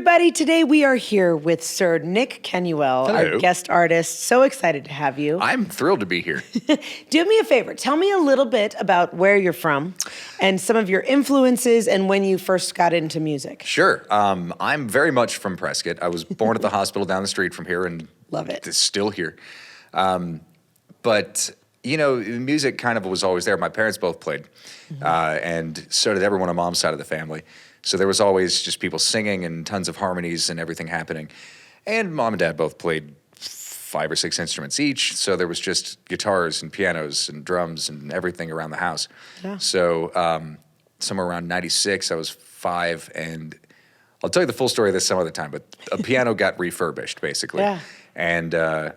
everybody. Today we are here with Sir Nick Canuel, Hello. our guest artist. So excited to have you. I'm thrilled to be here. Do me a favor. Tell me a little bit about where you're from and some of your influences and when you first got into music. Sure. I'm very much from Prescott. I was born at the hospital down the street from here and Love it. Still here. But, you know, music kind of was always there. My parents both played, and so did everyone on mom's side of the family. So there was always just people singing and tons of harmonies and everything happening. And mom and dad both played 5 or 6 instruments each. So there was just guitars and pianos and drums and everything around the house. Yeah. So somewhere around 96, I was 5. And I'll tell you the full story of this some other time, but a piano got refurbished, basically. Yeah. And it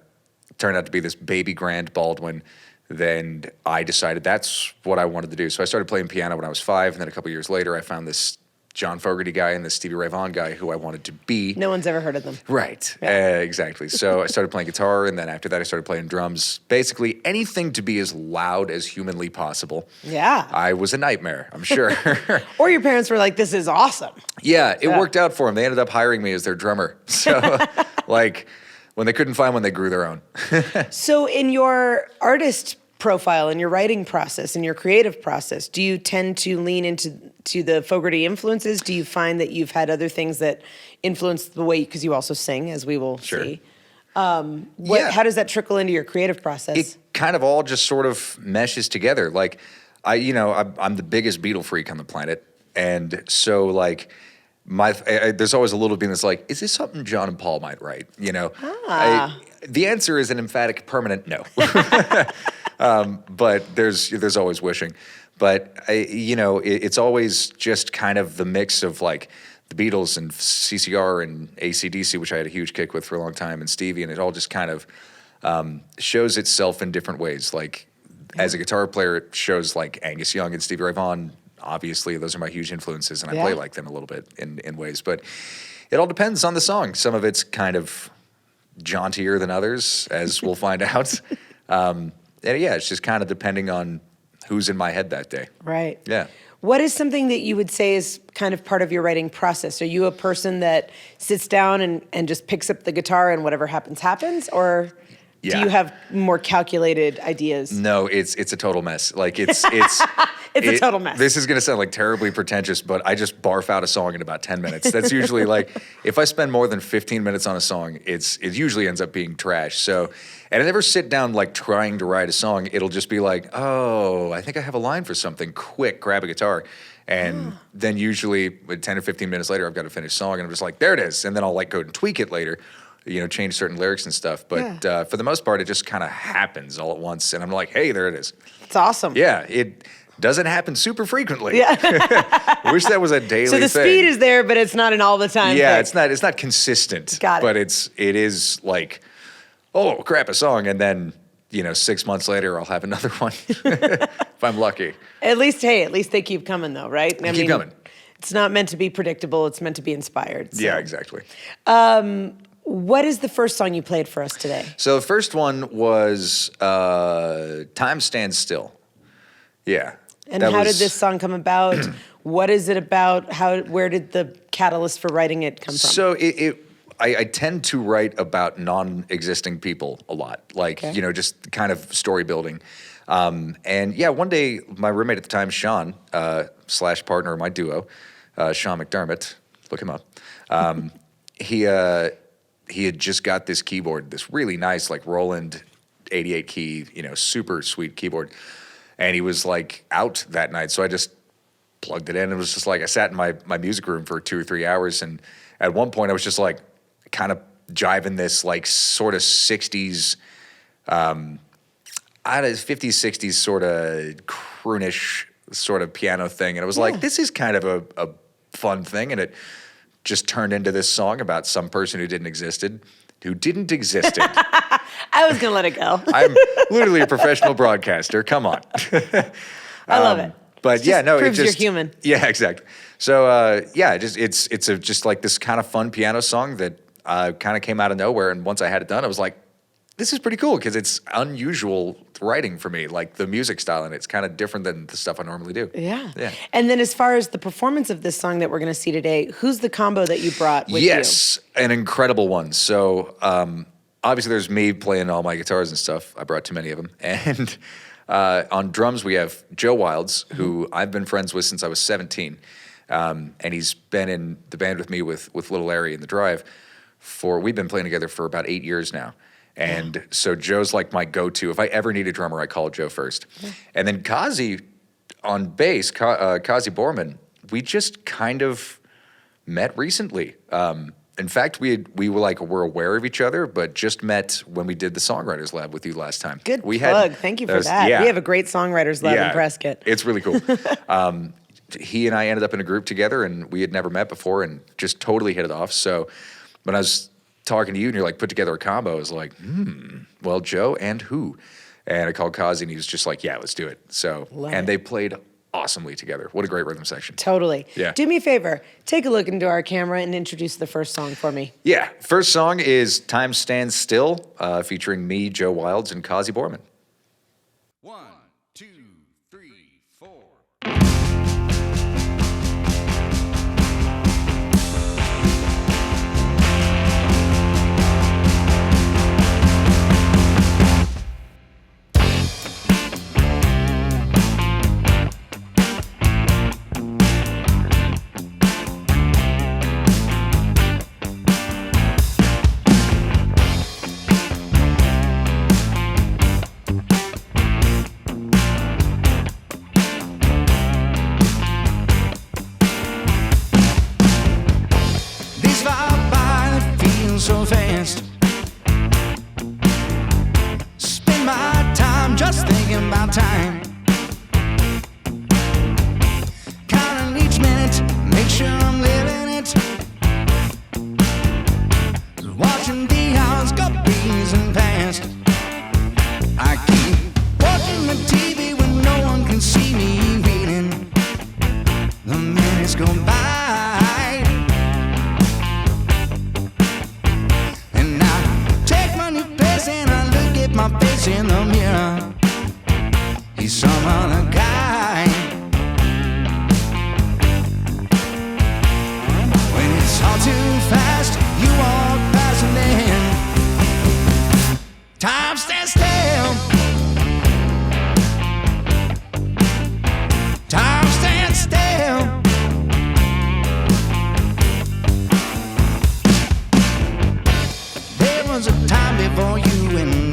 turned out to be this baby grand Baldwin. Then I decided that's what I wanted to do. So I started playing piano when I was 5. And then a couple years later, I found this John Fogerty guy and this Stevie Ray Vaughan guy who I wanted to be. No one's ever heard of them. Right, Yeah. exactly. So I started playing guitar, and then after that I started playing drums. Basically anything to be as loud as humanly possible. Yeah. I was a nightmare, I'm sure. Or your parents were like, this is awesome. Yeah, it worked out for them. They ended up hiring me as their drummer. So, like, when they couldn't find one, they grew their own. So in your artist profile, in your writing process, in your creative process, do you tend to lean into the Fogerty influences? Do you find that you've had other things that influence the way, because you also sing, as we will see. Yeah. How does that trickle into your creative process? It kind of all just sort of meshes together. Like, I'm the biggest Beatle freak on the planet. And so, like, there's always a little bit that's like, is this something John and Paul might write? You know? The answer is an emphatic, permanent no. But there's always wishing. But, it's always just kind of the mix of, like, the Beatles and CCR and AC/DC, which I had a huge kick with for a long time, and Stevie, and it all just kind of shows itself in different ways. Like, as a guitar player, it shows, like, Angus Young and Stevie Ray Vaughan. Obviously, those are my huge influences, and I play like them a little bit in ways. But it all depends on the song. Some of it's kind of jauntier than others, as we'll find out. And yeah, it's just kind of depending on who's in my head that day. Right. Yeah. What is something that you would say is kind of part of your writing process? Are you a person that sits down and just picks up the guitar and whatever happens, happens? Or do you have more calculated ideas? No, it's a total mess. Like, it's It's a total mess. This is going to sound like terribly pretentious, but I just barf out a song in about 10 minutes. That's usually like, if I spend more than 15 minutes on a song, it usually ends up being trash. So, and I never sit down like trying to write a song. It'll just be like, oh, I think I have a line for something. Quick, grab a guitar. And then usually 10 or 15 minutes later, I've got a finished song, and I'm just like, there it is. And then I'll like go and tweak it later, change certain lyrics and stuff. But for the most part, it just kind of happens all at once. And I'm like, hey, there it is. It's awesome. Yeah, it doesn't happen super frequently. Yeah. Wish that was a daily thing. So the speed is there, but it's not an all the time Yeah, thing. it's not consistent. Got it. But it is like, oh crap, a song, and then 6 months later I'll have another one if I'm lucky. At least they keep coming though, right? I Keep coming. It's not meant to be predictable. It's meant to be inspired. So. Yeah, exactly. What is the first song you played for us today? So the first one was Time Stands Still. Yeah. And how did this song come about? What is it about? Where did the catalyst for writing it come from? So I tend to write about non-existing people a lot, like, just kind of story building. And yeah, one day my roommate at the time, Sean, / partner of my duo, Sean McDermott, look him up. He had just got this keyboard, this really nice, like Roland 88 key, super sweet keyboard. And he was like out that night. So I just plugged it in. It was just like, I sat in my music room for 2 or 3 hours. And at one point I was just like kind of jiving this like sort of 60s, out of 50s, 60s sort of croonish sort of piano thing. And it was like, this is kind of a fun thing. And it just turned into this song about some person who didn't exist. I was going to let it go. I'm literally a professional broadcaster. Come on. I love it. But proves you're human. Yeah, exactly. So it's just like this kind of fun piano song that kind of came out of nowhere. And once I had it done, I was like, this is pretty cool because it's unusual writing for me, like the music style, and it's kind of different than the stuff I normally do. Yeah. Yeah. And then as far as the performance of this song that we're going to see today, who's the combo that you brought with you? Yes, an incredible one. So obviously there's me playing all my guitars and stuff. I brought too many of them. And on drums we have Joe Wildes, who I've been friends with since I was 17. And he's been in the band with me with Little Larry in the Drive we've been playing together for about 8 years now. And so Joe's like my go-to. If I ever need a drummer, I call Joe first. And then Kazi on bass, Cosimo Bohrman, we just kind of met recently. In fact, we were aware of each other, but just met when we did the Songwriters Lab with you last time. Good plug. Thank you for that. Yeah. We have a great Songwriters Lab in Prescott. It's really cool. He and I ended up in a group together, and we had never met before and just totally hit it off. So when I was talking to you and you're like, put together a combo, I was like, well, Joe and who? And I called Kazi and he was just like, yeah, let's do it. So, they played awesomely together. What a great rhythm section. Totally. Yeah. Do me a favor, take a look into our camera and introduce the first song for me. Yeah. First song is Time Stands Still, featuring me, Joe Wildes, and Cosimo Bohrman. 1, 2, 3, 4. So fast, spend my time just thinking about time, counting each minute, make sure I'm living it, watching the hours go breezing past. I keep watching the TV when no one can see me waiting, the minutes go by. My face in the mirror, he's some other guy. When it's all too fast, you walk past and then time stands still. Time stands still. There was a time before you and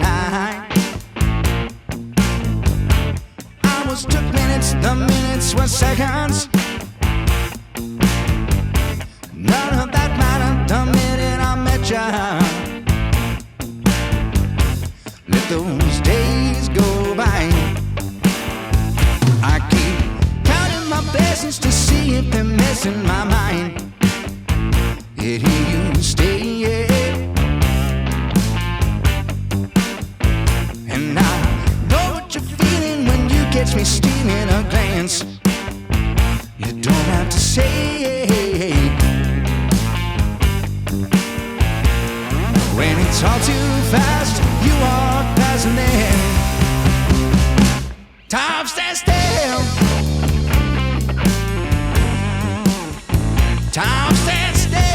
took minutes, the minutes were seconds. None of that mattered the minute I met ya. Let those days go by. I keep counting my blessings to see if they're missing my mind. Yet here you stay, and I know what you're feeling when you catch me stealing a glance. You don't have to say. When it's all too fast, you walk past and then time stands still. Time stands still.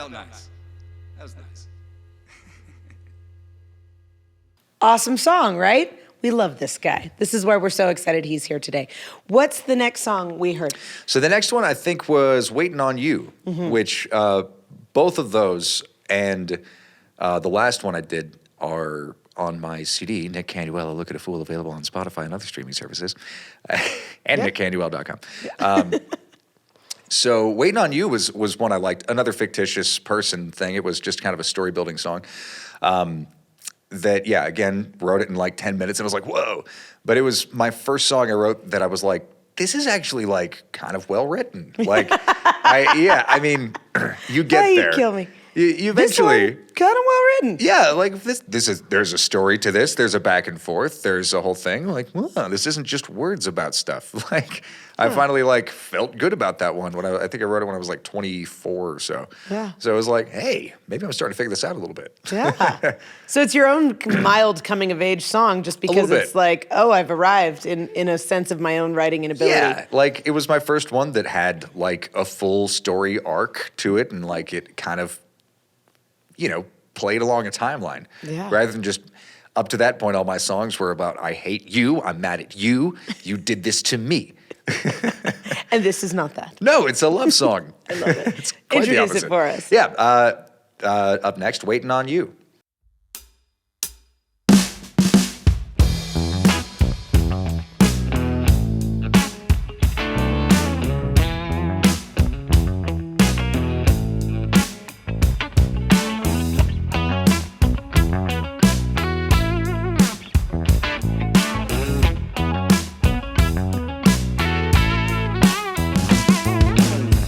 felt nice. That was nice. Awesome song, right? We love this guy. This is why we're so excited he's here today. What's the next song we heard? So the next one I think was Waiting on You, which both of those and the last one I did are on my CD, Nick Canuel, Look at a Fool, available on Spotify and other streaming services, and nickcanuel.com. So Waiting on You was one I liked. Another fictitious person thing. It was just kind of a story building song. That, again, wrote it in like 10 minutes and I was like, whoa. But it was my first song I wrote that I was like, this is actually like kind of well written. Like, I mean, you get You there. kill me. You eventually. Kind of well written. Yeah, like there's a story to this. There's a back and forth. There's a whole thing. Like, wow, this isn't just words about stuff. Like, I finally like felt good about that one when I think I wrote it when I was like 24 or so. Yeah. So I was like, hey, maybe I'm starting to figure this out a little bit. Yeah. So it's your own mild coming of age song just because bit. it's like, oh, I've arrived in a sense of my own writing and ability. Yeah, like it was my first one that had like a full story arc to it and like it kind of, played along a timeline. Yeah. Rather than just up to that point, all my songs were about, I hate you, I'm mad at you, you did this to me. And this is not that. No, it's a love song. I love it. It's quite the Introduce it opposite. for us. Yeah, up next, Waiting on You.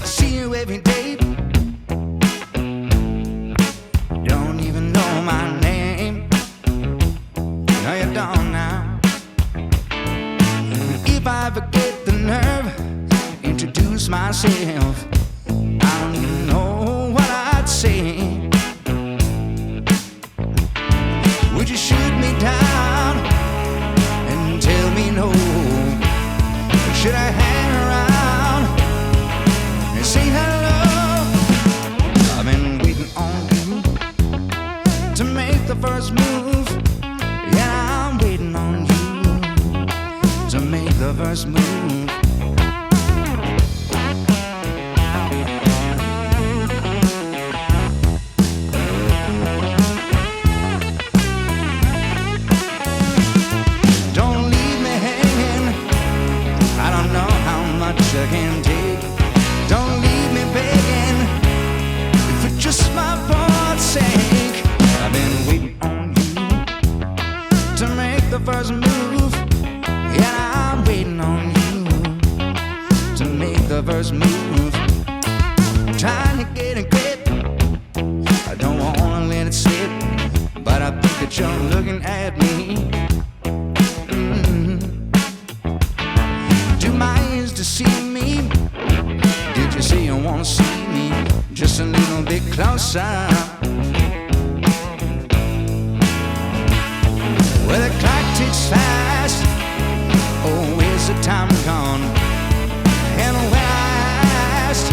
See you every day. Don't even know my name. No, you don't now. If I ever get the nerve, introduce myself, I don't even know what I'd say. Would you shoot me down and tell me no? Or should I hang around and say hello? I've been waiting on you to make the first move. Yeah, I'm waiting on you to make the first move. Don't leave me hanging. I don't know how much I can take. Don't leave me begging, for just my bored's sake. I've been waiting on you to make the first move. Yeah, I'm waiting on you to make the first move. Trying to get a grip, I don't wanna let it slip, but I think that you're looking at me. Do my ears deceive me? Did you say you wanna see me just a little bit closer? Well, the clock ticks fast. Oh, where's the time gone? And when I asked,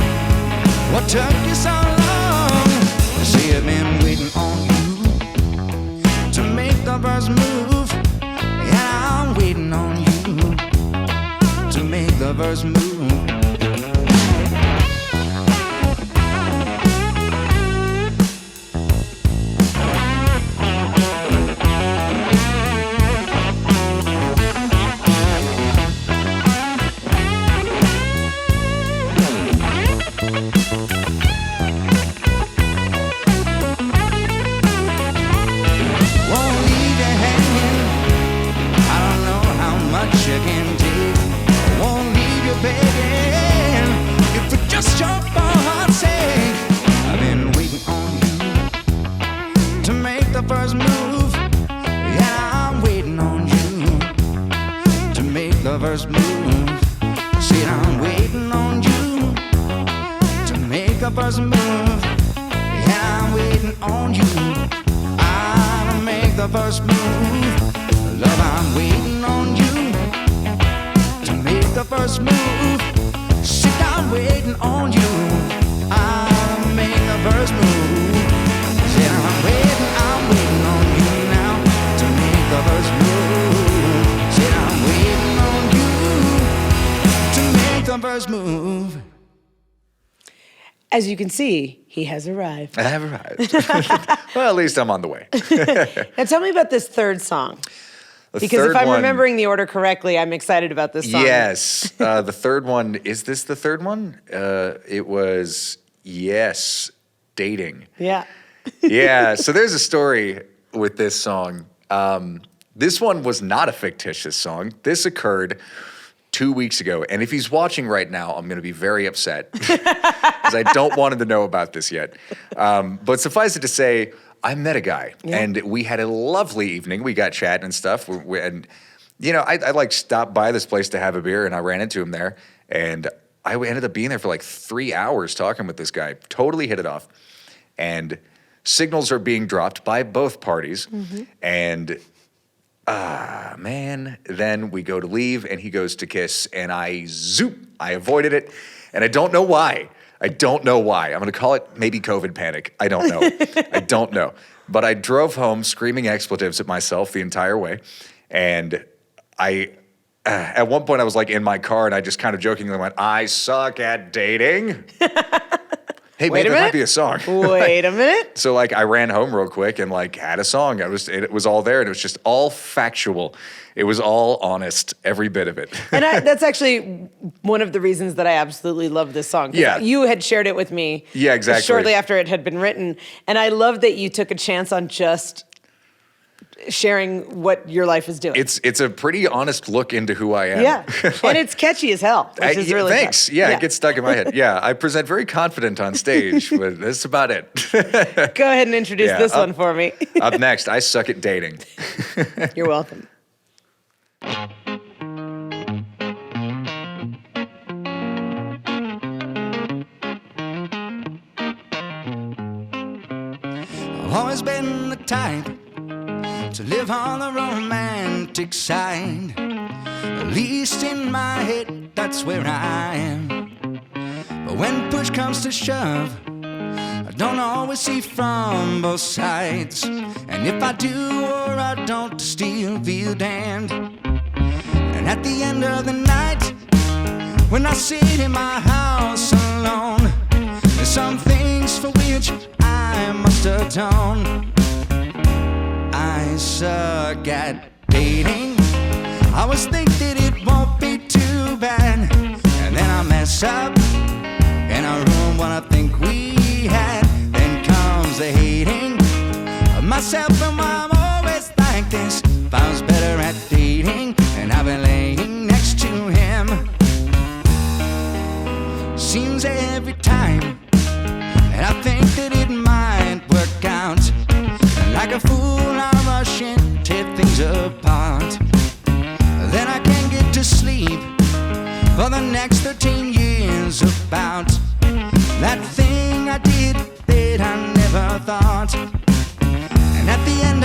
what took you so long? I say I've been waiting on you to make the first move. Yeah, I'm waiting on you to make the first move. Won't leave you hanging. I don't know how much you can take. Won't leave you begging, if for just your heart's sake. I've been waiting on you to make the first move. Yeah, I'm waiting on you to make the first move. Said I'm waiting on you to make the first move. Yeah, I'm waiting on you. I'll make the first move. Love, I'm waiting on you to make the first move. Sit down waiting on you. I'll make the first first move. Said I'm waiting on you now to make the first move. Said I'm waiting on you to make the first move. As you can see, he has arrived. I have arrived. Well, at least I'm on the way. Now tell me about this third song. The Because third if I'm one- remembering the order correctly, I'm excited about this song. Yes. The third one, is this the third one? It was, yes, dating. Yeah. Yeah, so there's a story with this song. This one was not a fictitious song. This occurred 2 weeks ago. And if he's watching right now, I'm going to be very upset because I don't want him to know about this yet. But suffice it to say, I met a guy and we had a lovely evening. We got chatting and stuff. And, you know, I like stopped by this place to have a beer and I ran into him there. And I ended up being there for like 3 hours talking with this guy. Totally hit it off. And signals are being dropped by both parties. And man, then we go to leave and he goes to kiss and I avoided it. And I don't know why. I'm going to call it maybe COVID panic. I don't know. I don't know. But I drove home screaming expletives at myself the entire way. And at one point I was like in my car and I just kind of jokingly went, I suck at dating. Hey, Wait maybe a that might minute. be a song. Wait a minute. So like I ran home real quick and like had a song. It was all there and it was just all factual. It was all honest, every bit of it. And that's actually one of the reasons that I absolutely love this song. 'Cause Yeah. You had shared it with me. Yeah, exactly. Shortly after it had been written. And I love that you took a chance on just sharing what your life is doing. It's a pretty honest look into who I am. Yeah. And it's catchy as hell, which is really thanks. fun. Yeah, it gets stuck in my head. Yeah, I present very confident on stage, but that's about it. Go ahead and introduce Yeah, this one for me. Up next, I suck at dating. You're welcome. I've always been the type to live on the romantic side. At least in my head, that's where I am. But when push comes to shove, I don't always see from both sides. And if I do or I don't, still feel damned. And at the end of the night, when I sit in my house alone, there's some things for which I must atone. I suck at dating. I always think that it won't be too bad, and then I mess up and I ruin what I think we had. Then comes the hating of myself and why I'm always like this. If I was better at dating and I've been laying next to him. Seems every time and I think that it might work out. And like a fool I rush in, tear things apart. Then I can't get to sleep for the next 13 years about that thing I did that I never thought. And at the end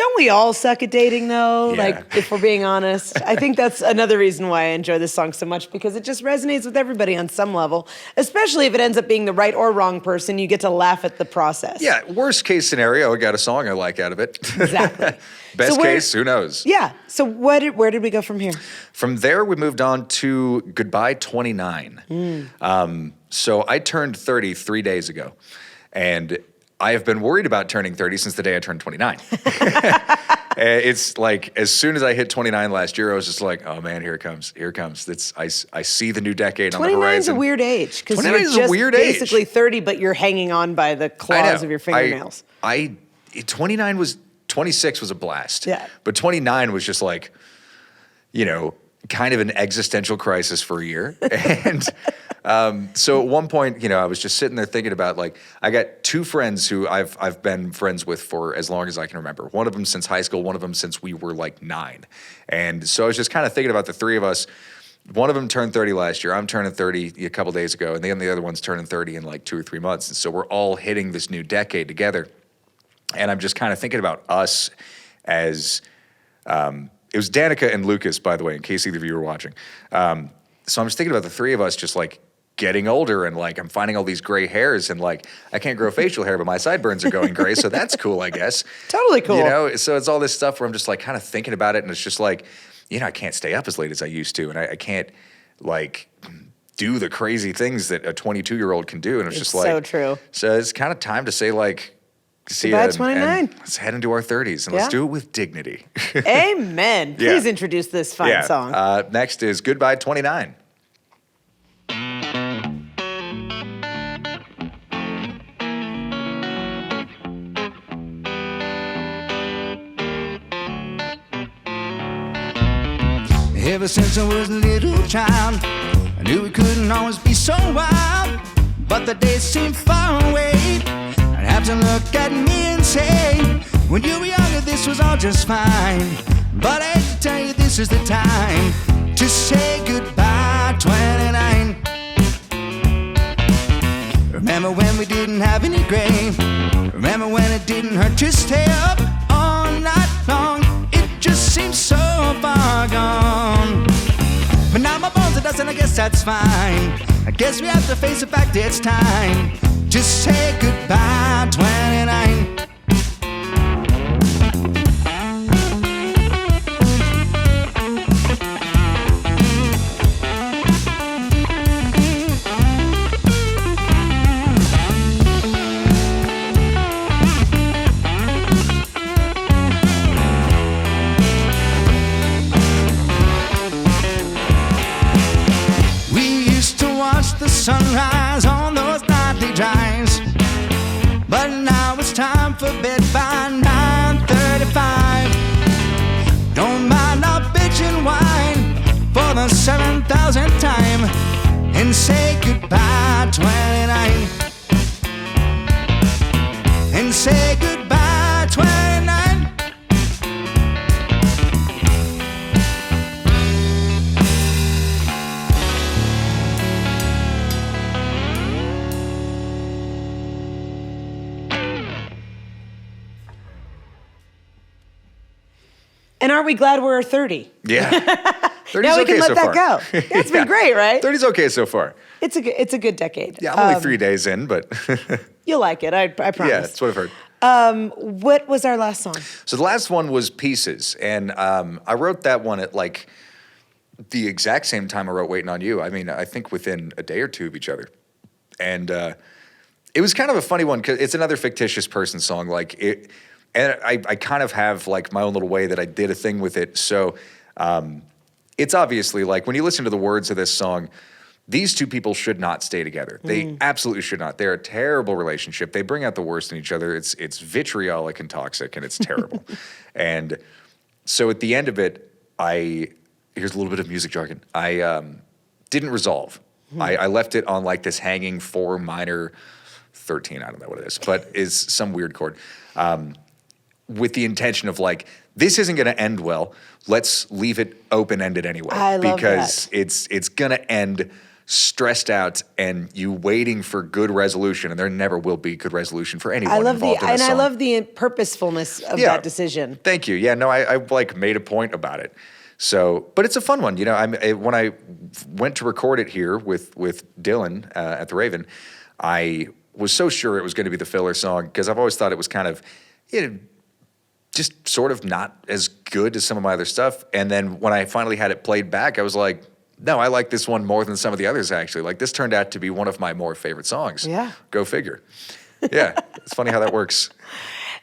Don't we all suck at dating, though? Yeah. Like, if we're being honest. I think that's another reason why I enjoy this song so much, because it just resonates with everybody on some level, especially if it ends up being the right or wrong person. You get to laugh at the process. Yeah, worst case scenario, I got a song I like out of it. Exactly. Best So case, who knows? Yeah. So where did we go from here? From there, we moved on to Goodbye 29. So I turned 30 3 days ago, and I have been worried about turning 30 since the day I turned 29. It's like, as soon as I hit 29 last year, I was just like, oh man, here it comes. Here it comes. I see the new decade on the 29 is a horizon. weird age, because 29 you're is a just weird age. basically 30, but you're hanging on by the I claws know. of your fingernails. 26 was a blast. Yeah. But 29 was just like, kind of an existential crisis for a year. And so at one point, I was just sitting there thinking about, like, I got two friends who I've been friends with for as long as I can remember. One of them since high school, one of them since we were like 9. And so I was just kind of thinking about the three of us. One of them turned 30 last year. I'm turning 30 a couple days ago. And then the other one's turning 30 in like 2 or 3 months. And so we're all hitting this new decade together. And I'm just kind of thinking about us as, it was Danica and Lucas, by the way, in case either of you were watching. So I'm just thinking about the three of us just like getting older, and like I'm finding all these gray hairs, and like I can't grow facial hair, but my sideburns are going gray, so that's cool, I guess. Totally cool. So it's all this stuff where I'm just like kind of thinking about it, and it's just like, I can't stay up as late as I used to, and I can't like do the crazy things that a 22-year-old can do, and it's just like so true. So it's kind of time to say like, see Goodbye, ya, 29. and let's head into our 30s, and let's do it with dignity. Amen. Yeah. Please introduce this fine song. Next is Goodbye 29. Ever since I was a little child, I knew it couldn't always be so wild. But the days seem far away. I'd have to look at me and say, when you were younger, this was all just fine. But I hate to tell you, this is the time to say goodbye, 29. Remember when we didn't have any gray? Remember when it didn't hurt to stay up all night long? It just seems so far gone. But now my bones are dust, and I guess that's fine. I guess we have to face the fact it's time to say goodbye, 29. The sunrise on those nightly drives, but now it's time for bed by 9:35. Don't mind our bitch and whine for the 7,000th time and say goodbye, 29. And say goodbye, 29. And aren't we glad we're 30? Yeah. 30's Now we okay can let so that far. go. It's been great, right? 30's okay so far. It's a good decade. Yeah, I'm only 3 days in, but You'll like it, I promise. yeah, that's what I've heard. What was our last song? So the last one was Pieces, and I wrote that one at like the exact same time I wrote Waiting on You. I mean, I think within a day or two of each other. And it was kind of a funny one because it's another fictitious person song. Like it, and I kind of have like my own little way that I did a thing with it. So it's obviously like when you listen to the words of this song, these two people should not stay together. They absolutely should not. They're a terrible relationship. They bring out the worst in each other. It's vitriolic and toxic, and it's terrible. And so at the end of it, here's a little bit of music jargon. I didn't resolve. I left it on like this hanging 4 minor 13. I don't know what it is, but is some weird chord. With the intention of like, this isn't going to end well. Let's leave it open-ended anyway. I love because it's going to end stressed out and you waiting for good resolution, and there never will be good resolution for anyone involved in a song. I love the purposefulness of that decision. Thank you. Yeah, no, I like made a point about it. So, but it's a fun one. You know, when I went to record it here with Dylan at the Raven, I was so sure it was going to be the filler song because I've always thought it was kind of, just sort of not as good as some of my other stuff. And then when I finally had it played back, I was like, no, I like this one more than some of the others, actually. Like, this turned out to be one of my more favorite songs. Yeah. Go figure. Yeah, it's funny how that works.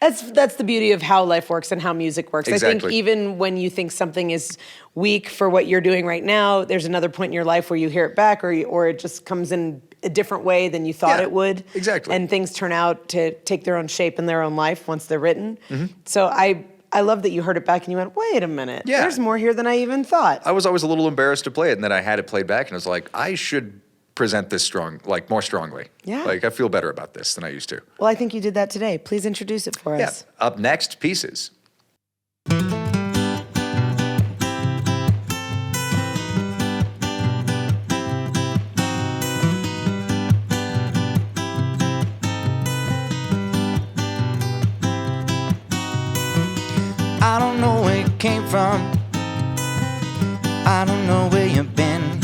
That's the beauty of how life works and how music works. Exactly. I think even when you think something is weak for what you're doing right now, there's another point in your life where you hear it back or it just comes in a different way than you thought it would. Exactly. And things turn out to take their own shape in their own life once they're written. Mm-hmm. So I love that you heard it back and you went, wait a minute, there's more here than I even thought. I was always a little embarrassed to play it, and then I had it played back, and I was like, I should present this more strongly. Yeah. Like, I feel better about this than I used to. Well, I think you did that today. Please introduce it for us. Yeah. Up next, Pieces. I don't know where you came from. I don't know where you've been.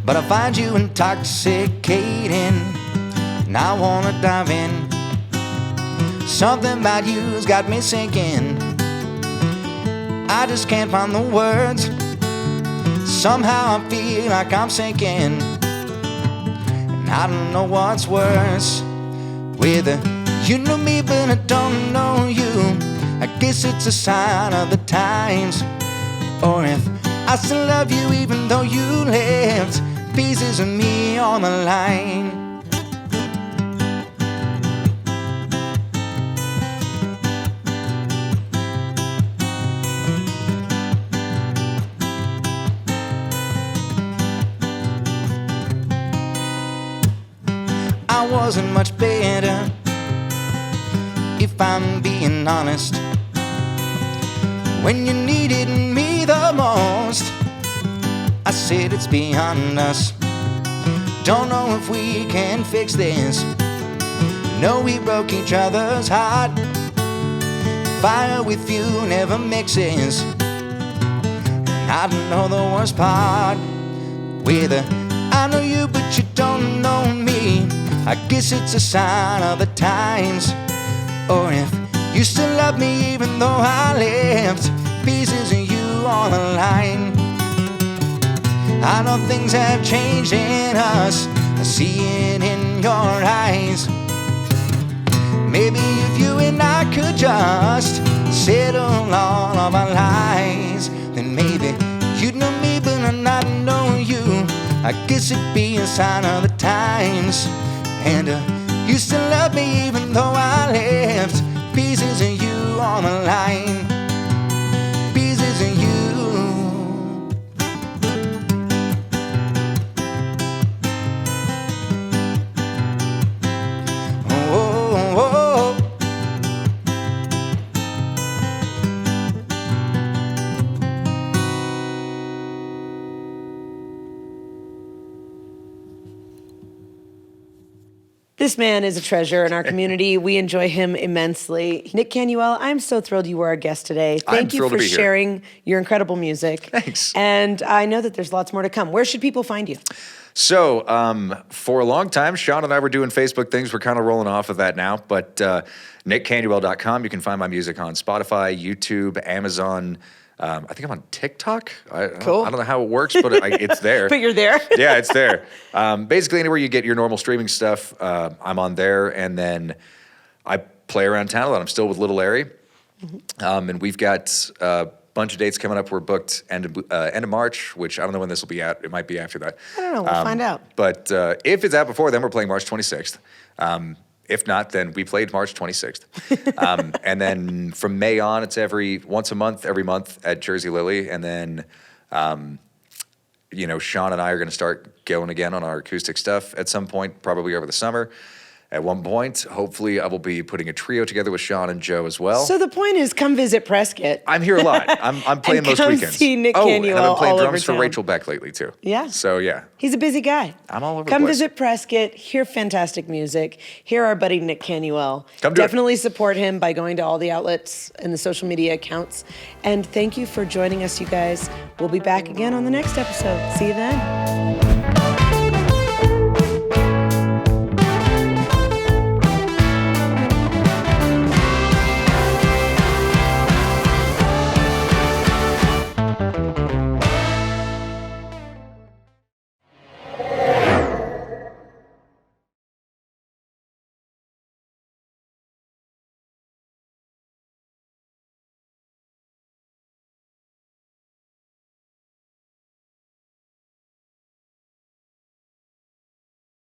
But I find you intoxicating, and I wanna dive in. Something about you's got me sinking. I just can't find the words. Somehow I feel like I'm sinking, and I don't know what's worse. Whether you know me but I don't know you, I guess it's a sign of the times. Or if I still love you even though you left pieces of me on the line. I wasn't much better, if I'm being honest. When you needed me the most, I said it's beyond us. Don't know if we can fix this. No, we broke each other's heart. Fire with you never mixes. And I don't know the worst part. Whether I know you but you don't know me, I guess it's a sign of the times. Or if you still love me even though I left pieces of you on the line. I know things have changed in us, I see it in your eyes. Maybe if you and I could just settle all of our lies, then maybe you'd know me but I not know you. I guess it'd be a sign of the times. And you still love me even though I left pieces of you on the line. Pieces of you. Oh, oh, oh. This man is a treasure in our community. We enjoy him immensely. Nick Canuel, I'm so thrilled you were our guest today. Thank you for sharing your incredible music. Thanks. And I know that there's lots more to come. Where should people find you? So, for a long time, Sean and I were doing Facebook things. We're kind of rolling off of that now. But nickcanuel.com, you can find my music on Spotify, YouTube, Amazon. I think I'm on TikTok. Cool. I don't know how it works, but it's there. But you're there. Yeah, it's there. Basically, anywhere you get your normal streaming stuff, I'm on there. And then I play around town a lot. I'm still with Little Larry. Mm-hmm. And we've got a bunch of dates coming up. We're booked end of March, which I don't know when this will be out. It might be after that. I don't know. We'll find out. But if it's out before, then we're playing March 26th. If not, then we played March 26th. And then from May on, it's once a month, every month at Jersey Lily. And then, Sean and I are going to start going again on our acoustic stuff at some point, probably over the summer. At one point, hopefully, I will be putting a trio together with Sean and Joe as well. So the point is, come visit Prescott. I'm here a lot. I'm playing And most come weekends. see Nick and Canuel I've been playing all over drums for town. Rachel Beck lately too. Yeah. So yeah, He's a busy guy. I'm all over the Come place. visit Prescott, hear fantastic music, hear our buddy Nick Canuel. Come do it. Definitely support him by going to all the outlets and the social media accounts. And thank you for joining us, you guys. We'll be back again on the next episode. See you then.